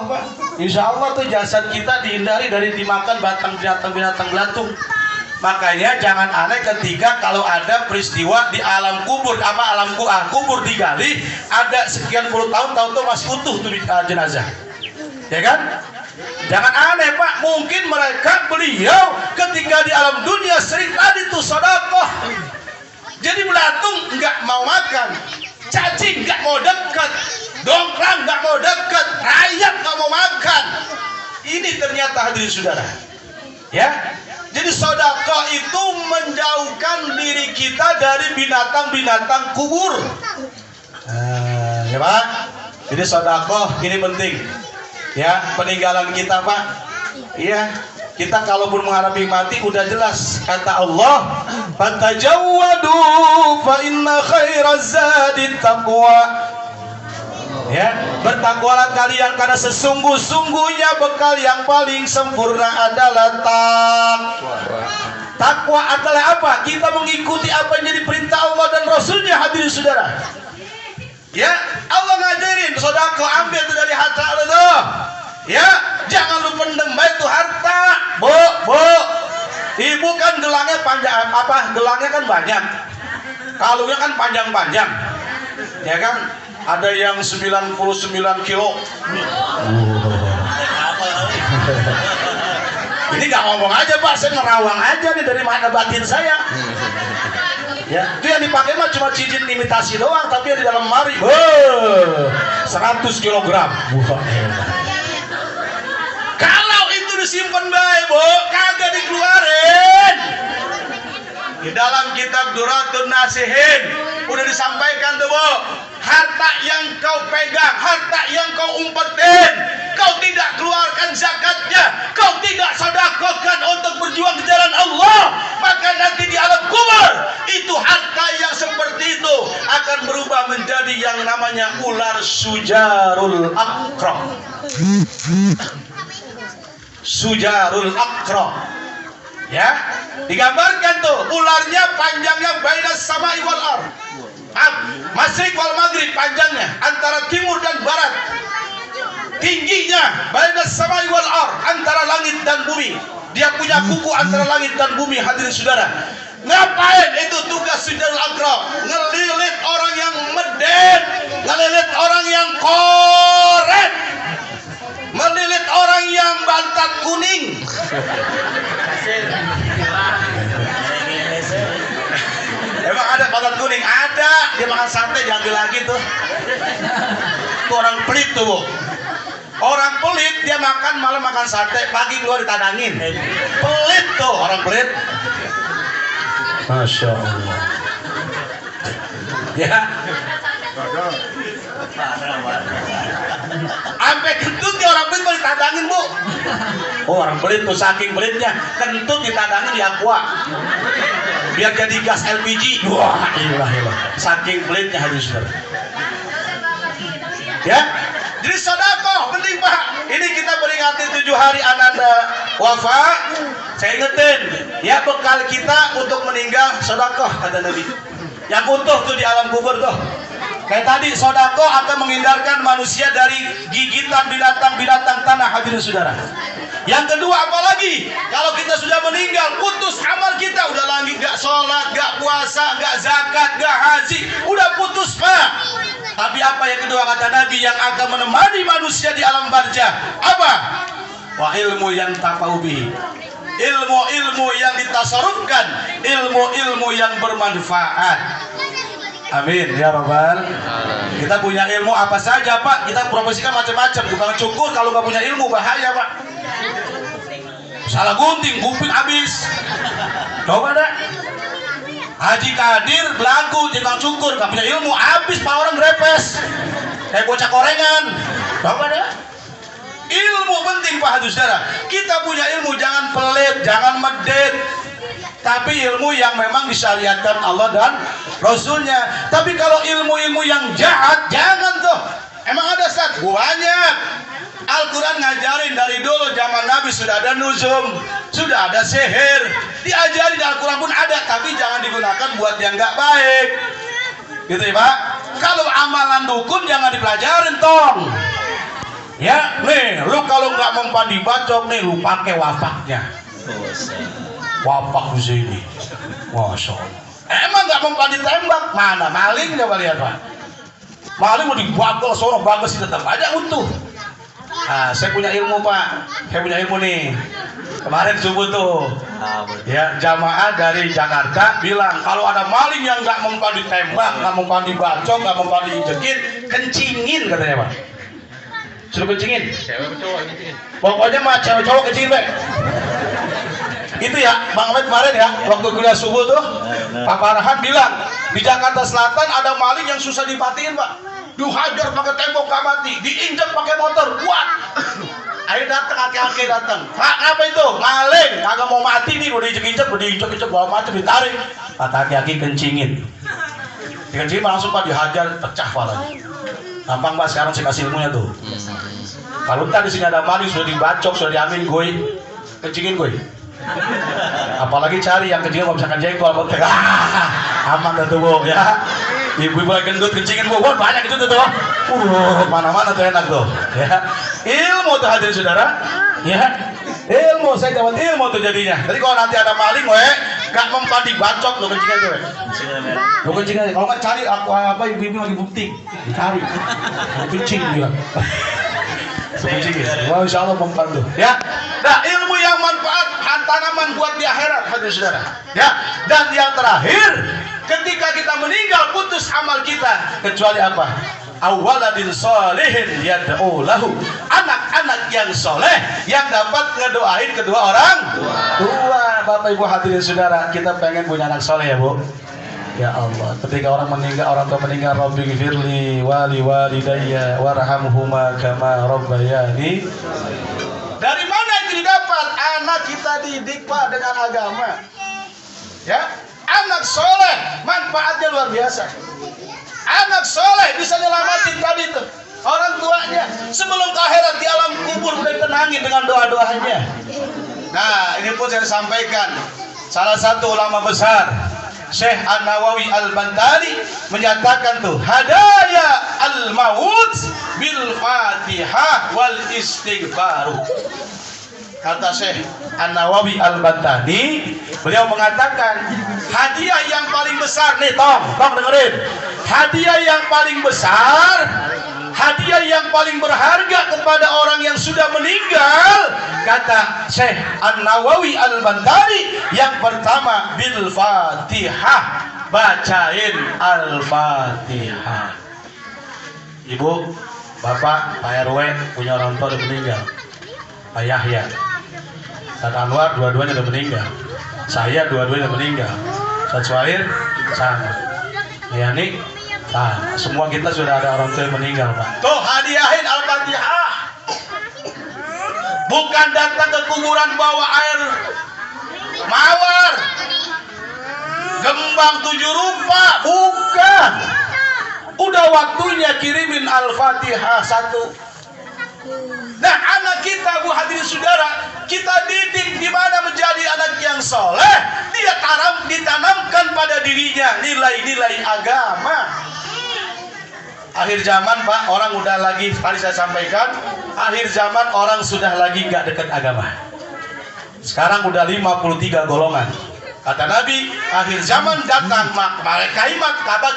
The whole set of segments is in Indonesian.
Pak. Insya Allah tuh jasad kita dihindari dari dimakan binatang-binatang belatung. Makanya jangan aneh ketika kalau ada peristiwa di alam kubur, kubur digali, ada sekian puluh tahun tahu-tahu masih utuh tuh jenazah, ya kan? Jangan aneh Pak, mungkin beliau ketika di alam dunia sering tadi tuh sedekah. Jadi belatung nggak mau makan, cacing nggak mau dekat, dongkrak nggak mau dekat, rayap nggak mau makan. Ini ternyata hadirin saudara, ya. Jadi sedekah itu menjauhkan diri kita dari binatang-binatang kubur. Ya Pak. Jadi sedekah ini penting. Ya, peninggalan kita Pak. Iya, kita kalaupun menghadapi mati udah jelas kata Allah, "Fatajawwadu fa inna khairaz zadi taqwa." Ya, bertakwalah kalian karena sesungguh-sungguhnya bekal yang paling sempurna adalah takwa. Takwa adalah apa? Kita mengikuti apa yang jadi perintah Allah dan Rasulnya, hadirin saudara. Ya, Allah ngajarin sedekah, ambil itu dari harta lo. Ya, jangan lu pendem itu harta. Bu. Ibu kan gelangnya panjang, gelangnya kan banyak. Kalungnya kan panjang-panjang. Ya kan? Ada yang 99 kilo. Ini gak ngomong aja Pak, saya ngerawang aja nih dari mana batin saya. Ya, itu yang dipakai mah cuma cincin imitasi doang, tapi yang di dalam lemari 100 kilogram. Kalau itu disimpan baik, Bu, kagak dikeluarin. Di dalam kitab Duratun Nasihin udah disampaikan tuh, Bu. Harta yang kau pegang, harta yang kau umpetin, kau tidak keluarkan zakatnya, kau tidak sedekahkan untuk berjuang di jalan Allah, maka nanti di alam kubur itu harta yang seperti itu akan berubah menjadi yang namanya ular sujarul akram. Sujarul akram. Ya, digambarkan tuh ularnya panjangnya bainas sama'i wal ardh. Masyriq wal maghrib panjangnya antara timur dan barat, tingginya bainas sama'i wal ardh antara langit dan bumi. Dia punya kuku antara langit dan bumi, hadirin saudara. Ngapain itu tugas sujarul akram? Ngelilit orang yang medit, ngelilit orang yang korek, melilit orang yang bantat kuning. Emang ada bantat kuning? Ada. Dia makan sate diambil lagi tuh. Tuh orang pelit tuh, Bu. Orang pelit dia makan malam makan sate, pagi keluar ditadangin. Pelit tuh orang pelit. Masya Allah. Ya. Sampai kentut dia orang pelit mau ditadangin, Bu. Oh, orang pelit tuh saking pelitnya kentut ditadangin di aqua biar jadi gas LPG. Wah, ilah. Saking pelitnya harus. Ya, jadi sedekah penting Pak. Ini kita peringati 7 hari ananda wafat. Saya ingetin, ya bekal kita untuk meninggal sedekah kata Nabi. Yang utuh tuh di alam kubur tuh. Kayak tadi sedekah akan menghindarkan manusia dari gigitan binatang-binatang tanah, hadirin saudara. Yang kedua apalagi kalau kita sudah meninggal, putus amal kita, udah lagi gak sholat, gak puasa, gak zakat, gak haji, udah putus Pak. Tapi apa yang kedua kata Nabi yang akan menemani manusia di alam barzah? Apa? Wa ilmu yang tafaubihi. Ilmu-ilmu yang ditasarufkan, ilmu-ilmu yang bermanfaat. Amin ya Rabbal. Kita punya ilmu apa saja Pak, kita profesikan macam-macam. Bukan cukur, kalau nggak punya ilmu bahaya Pak. Salah gunting, kuping habis. Coba dah. Haji Kadir belagu tukang cukur, nggak punya ilmu, habis Pak, orang grepes. Kayak bocah korengan. Coba dah. Ilmu penting Pak Hadus Saudara. Kita punya ilmu, jangan pelit, jangan medit. Tapi ilmu yang memang disyariatkan Allah dan Rasulnya. Tapi kalau ilmu-ilmu yang jahat, jangan tuh. Emang ada Ustaz? Banyak. Al-Quran ngajarin dari dulu zaman Nabi sudah ada nuzum, sudah ada sihir. Diajarin di Al-Quran pun ada, tapi jangan digunakan buat yang nggak baik. Gitu ya Pak. Kalau amalan dukun jangan dipelajarin tong. Ya, nih, lu kalau nggak mempan dibacok nih, lu pakai wafaknya. Wapak di sini. Masya Allah. Emang nggak mempan ditembak? Mana maling coba lihat Pak. Maling mau dibakal seorang bagus tetap aja utuh. Nah, saya punya ilmu Pak. Saya punya ilmu nih. Kemarin subuh tuh, ya jamaah dari Jakarta bilang kalau ada maling yang nggak mempan ditembak, nggak mempan dibacok, nggak mempan diinjekin, kencingin katanya Pak. Suruh kencingin. Cewek cowok kencingin. Pokoknya mah cewek cowok kencingin Pak. Itu ya Bang Ahmed kemarin ya waktu kuliah subuh tuh Pak Farhan bilang di Jakarta Selatan ada maling yang susah dipatiin Pak. Dihajar pakai tembok gak mati, diinjak pakai motor, kuat. Ayo datang, aki-aki datang. Pak, apa itu? Maling, kagak mau mati nih, udah diinjek-injek, udah diinjek-injek, bawa macam ditarik. Kata aki-aki kencingin. Dikencingin langsung Pak dihajar, pecah palanya. Gampang Pak, sekarang saya kasih ilmunya tuh. Kalau tadi sini ada maling sudah dibacok, sudah diamin gue, kencingin gue. Apalagi cari yang kencingin kalau misalkan jengkol, aman dah tuh Bu ya. Ibu-ibu lagi gendut kencingin Bu, banyak itu tuh. Mana-mana tuh enak tuh. Ya. Ilmu tuh hadirin saudara. Ya. Ilmu, saya dapat ilmu tuh jadinya. Jadi kalau nanti ada maling, gak mempan dibacok lo kencingin tuh. Lo kencingin. Kalau nggak cari apa ibu-ibu lagi bukti, dicari. Kencing bilang. Kencingin. Wah, insya Allah mempan tuh. Ya. Nah, ilmu yang manfaat tanaman buat di akhirat hadirin saudara. Ya. Dan yang terakhir, ketika kita meninggal putus amal kita kecuali apa? Awaladin solihin yad'u lahu, anak-anak yang soleh yang dapat ngedoain kedua orang tua. Bapak Ibu hadirin saudara, kita pengen punya anak soleh ya Bu. Ya Allah, ketika orang tua meninggal, Rabbi ghfirli wali walidayya warhamhuma kama rabbayani. Dari mana itu didapat? Anak kita didik Pak dengan agama. Ya, anak soleh manfaatnya luar biasa. Anak soleh bisa nyelamatin tadi tuh orang tuanya sebelum ke akhirat di alam kubur udah ditenangin dengan doa-doanya. Nah, ini pun saya sampaikan salah satu ulama besar Syekh An-Nawawi Al-Bantani menyatakan tuh hadaya al-maut bil fatihah wal istighfar. Kata Syekh An-Nawawi Al-Bantani, beliau mengatakan hadiah yang paling besar nih, tong dengerin. Hadiah yang paling besar, hadiah yang paling berharga kepada orang yang sudah meninggal, kata Syekh An-Nawawi Al-Bantani, yang pertama bil Fatihah, bacain Al-Fatihah. Ibu, Bapak, Pak RW punya orang tua udah meninggal. Pak Yahya, Pak Anwar dua-duanya udah meninggal. Saya dua-duanya udah meninggal. Ustaz Suhair sama. Yani sama. Semua kita sudah ada orang tua yang meninggal Pak. Tuh hadiahin Al-Fatihah. Bukan datang ke kuburan bawa air mawar, gembang 7 rupa, bukan. Udah waktunya kirimin Al-Fatihah 1. Nah, anak kita Bu hadirin saudara, kita didik di mana menjadi anak yang soleh, dia ditanamkan pada dirinya nilai-nilai agama. Akhir zaman Pak, orang udah lagi, tadi saya sampaikan, akhir zaman orang sudah lagi nggak dekat agama. Sekarang udah 53 golongan. Kata Nabi, akhir zaman datang,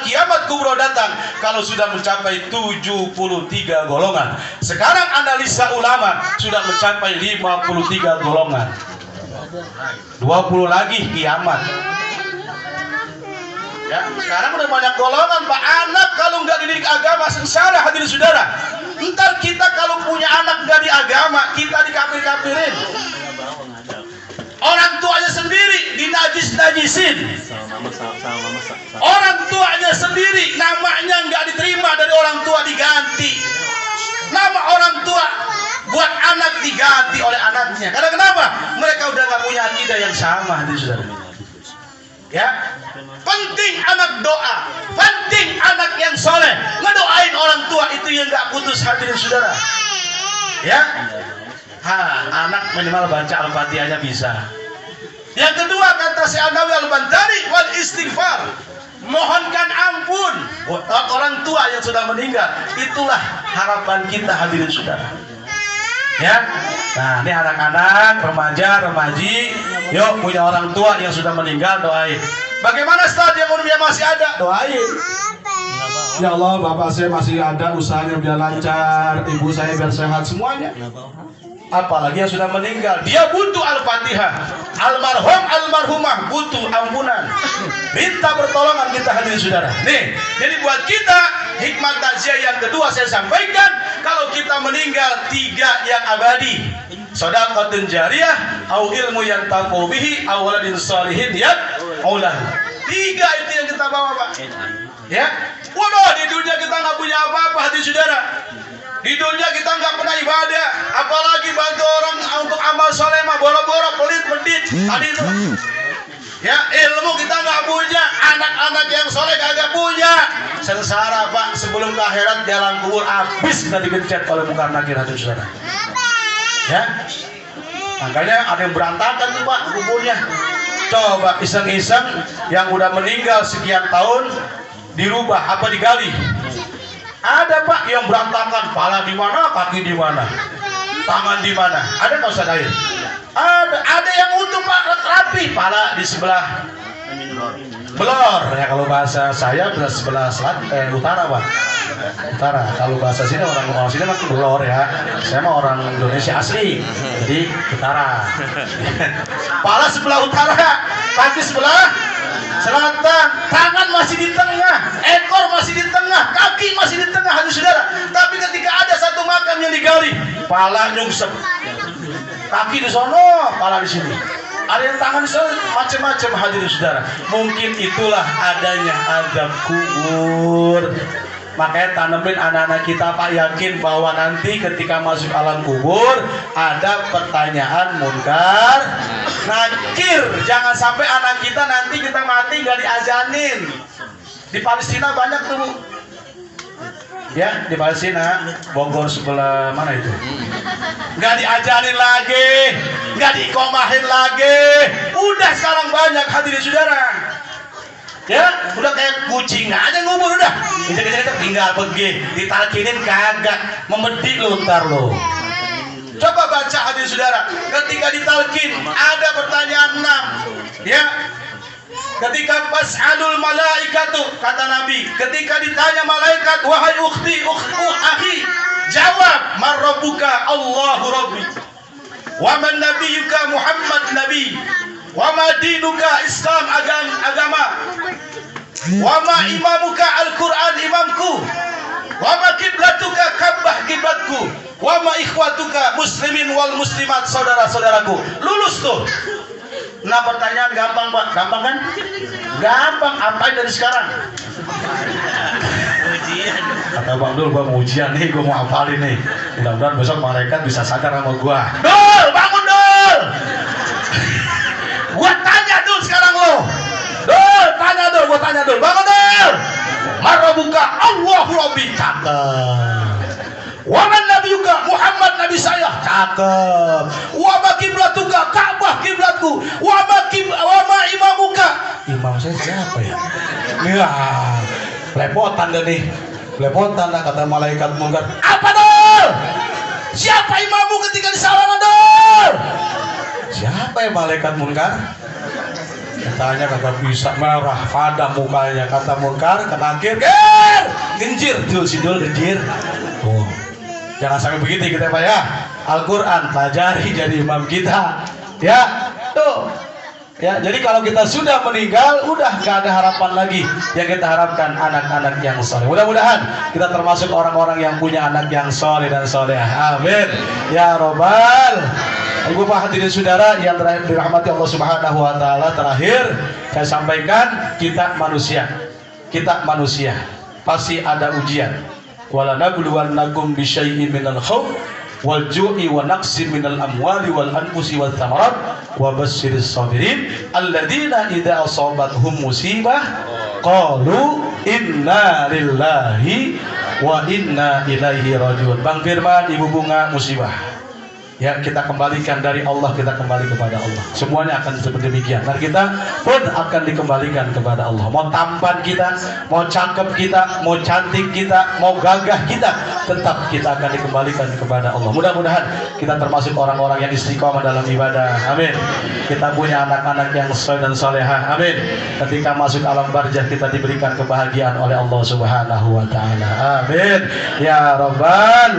kiamat kubro datang kalau sudah mencapai 73 golongan. Sekarang analisa ulama sudah mencapai 53 golongan. 20 lagi kiamat. Ya, sekarang udah banyak golongan Pak. Anak kalau nggak dididik agama sengsara hadirin saudara. Ntar kita kalau punya anak nggak di agama, kita dikafir-kafirin. Orang tuanya sendiri dinajis-najisin. Orang tuanya sendiri namanya nggak diterima dari orang tua, diganti. Nama orang tua buat anak diganti oleh anaknya. Karena kenapa? Mereka udah nggak punya akidah yang sama, saudara. Ya, penting anak doa, penting anak yang soleh, ngedoain orang tua itu yang nggak putus hadirin saudara. Ya. Anak minimal baca Al-Fatihahnya bisa. Yang kedua kata Syekh An-Nawawi Al-Bantani, wal istighfar, mohonkan ampun buat orang tua yang sudah meninggal. Itulah harapan kita hadirin saudara. Ya. Nah, ini anak-anak, remaja, remaji, yuk punya orang tua yang sudah meninggal doain. Bagaimana Ustaz yang umurnya masih ada? Doain. Ya Allah, bapak saya masih ada, usahanya biar lancar, ibu saya biar sehat semuanya. Apalagi yang sudah meninggal, dia butuh Al-Fatihah. Almarhum, almarhumah butuh ampunan. Minta pertolongan kita hadirin saudara. Nih, jadi buat kita hikmat takziah yang kedua saya sampaikan, kalau kita meninggal 3 yang abadi. Shadaqatun jariyah, au ilmu yang taqu bihi, au waladin shalihin yad'ulah. 3 itu yang kita bawa, Pak. Ya. Waduh, di dunia kita nggak punya apa-apa hadirin saudara. Di dunia kita nggak pernah ibadah, apalagi bantu orang untuk amal soleh mah boro-boro pelit medit. Tadi itu, ya ilmu kita nggak punya, anak-anak yang soleh kagak punya. Sengsara Pak, sebelum ke akhirat jalan kubur habis kita digencet oleh munkar nakir hadirin saudara. Ya, makanya ada yang berantakan tuh Pak kuburnya. Coba iseng-iseng yang udah meninggal sekian tahun dirubah apa digali. Ada Pak yang berantakan, pala di mana, kaki di mana, tangan di mana. Ada nggak usah air? Ada yang utuh Pak, rapi, pala di sebelah belor. Ya kalau bahasa saya sebelah utara Pak. Utara. Kalau bahasa sini orang sini mah belor ya. Saya mah orang Indonesia asli, jadi utara. Pala sebelah utara, kaki sebelah selatan, tangan masih di tengah, ekor masih di tengah, kaki masih di tengah hadirin saudara. Tapi ketika ada satu makam yang digali, pala nyungsep, kaki di sono, pala di sini. Ada yang tangan di sana, macam-macam hadirin saudara. Mungkin itulah adanya azab kubur. Makanya tanemin anak-anak kita Pak, yakin bahwa nanti ketika masuk alam kubur ada pertanyaan munkar nakir. Jangan sampai anak kita nanti kita mati gak diazanin. Di Palestina banyak tuh Bu. Ya, di Palestina, Bogor sebelah mana itu? Gak diajanin lagi, gak diikomahin lagi. Udah sekarang banyak hadirin saudara. Ya, udah kayak kucing aja ngubur udah. Kita tinggal pergi, ditalkinin kagak, memedik lu ntar lu. Coba baca hadirin saudara, ketika ditalkin ada pertanyaan 6. Ya. Ketika pas'alul malaikatu, kata Nabi, ketika ditanya malaikat, wahai ukhti, akhi, jawab, man rabbuka? Allahu rabbi. Wa man nabiyyuka? Muhammad nabi. Wa ma dinuka? Islam agama. Wa ma imamuka? Al-Quran imamku. Wa ma kiblatuka? Ka'bah kiblatku. Wa ma ikhwatuka? Muslimin wal muslimat, saudara-saudaraku. Lulus tuh. Nah pertanyaan gampang Pak, gampang kan? Gampang, apain dari sekarang? Kata Bang Dul, gua mau ujian nih, gua mau hafalin nih. Mudah-mudahan besok malaikat bisa sadar sama gua. Dul, bangun Dul! Gua tanya Dul sekarang lo. Dul, tanya Dul, gua tanya Dul. Bangun Dul! Marabuka Allahu Rabbi. Cakep. Waman nabiyuka? Muhammad nabi saya. Cakep. Wa ma kiblatuka? Ka'bah kiblatku. Wa ma imamuka? Imam saya siapa ya? Ya, lepotan deh nih. Lepotan dah kata malaikat munkar. Apa Dul? Siapa imammu ketika di sawangan Dul? Siapa ya malaikat munkar? Katanya kagak bisa, merah pada mukanya. Kata munkar, kena akhir, genjir, Dul si Dul genjir. Oh. Jangan sampai begitu kita Pak ya. Al-Quran pelajari jadi imam kita. Ya, tuh. Ya, jadi kalau kita sudah meninggal, udah gak ada harapan lagi. Yang kita harapkan anak-anak yang soleh. Mudah-mudahan kita termasuk orang-orang yang punya anak yang soleh dan solehah. Amin. Ya Robbal. Ibu Pak hadirin saudara yang terakhir dirahmati Allah Subhanahu Wa Taala, terakhir saya sampaikan kita manusia. Kita manusia pasti ada ujian. Wala nabluwannakum bisyai'in minal khawf wal ju'i wa naqsin minal amwali wal anfusi wath thamarat wa basyyiris sabirin alladzina idza asabathum musibah qalu inna lillahi wa inna ilaihi rajiun. Bang Firman, Ibu Bunga, musibah. Ya, kita kembalikan dari Allah, kita kembali kepada Allah. Semuanya akan seperti demikian. Dan kita pun akan dikembalikan kepada Allah. Mau tampan kita, mau cakep kita, mau cantik kita, mau gagah kita, tetap kita akan dikembalikan kepada Allah. Mudah-mudahan kita termasuk orang-orang yang istiqomah dalam ibadah. Amin. Kita punya anak-anak yang soleh dan soleha. Amin. Ketika masuk alam barzah kita diberikan kebahagiaan oleh Allah Subhanahu wa taala. Amin. Ya Rabbal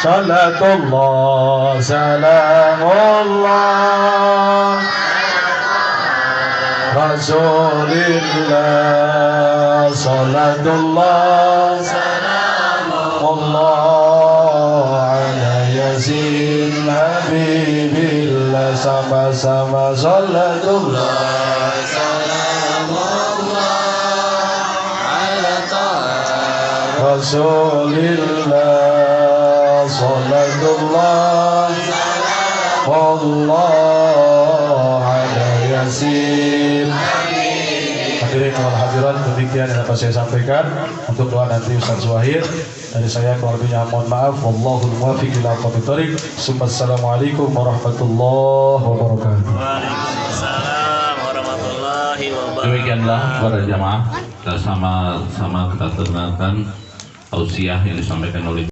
salatullah salamullah Rasulillah salatullah salamullah ala yasin habibillah sama-sama salatullah salamullah ala ta'a Rasulillah salatullah salamullah ala yasin. Hadirin wal hadirat, demikian yang dapat saya sampaikan. Untuk doa nanti Ustaz Zuhair, dari saya keluarganya mohon maaf. Wallahul muwaffiq ila aqwamit thoriq. Assalamualaikum warahmatullahi wabarakatuh. Waalaikumsalam warahmatullahi wabarakatuh. Demikianlah para jamaah, kita sama-sama kita dengarkan tausiah yang disampaikan oleh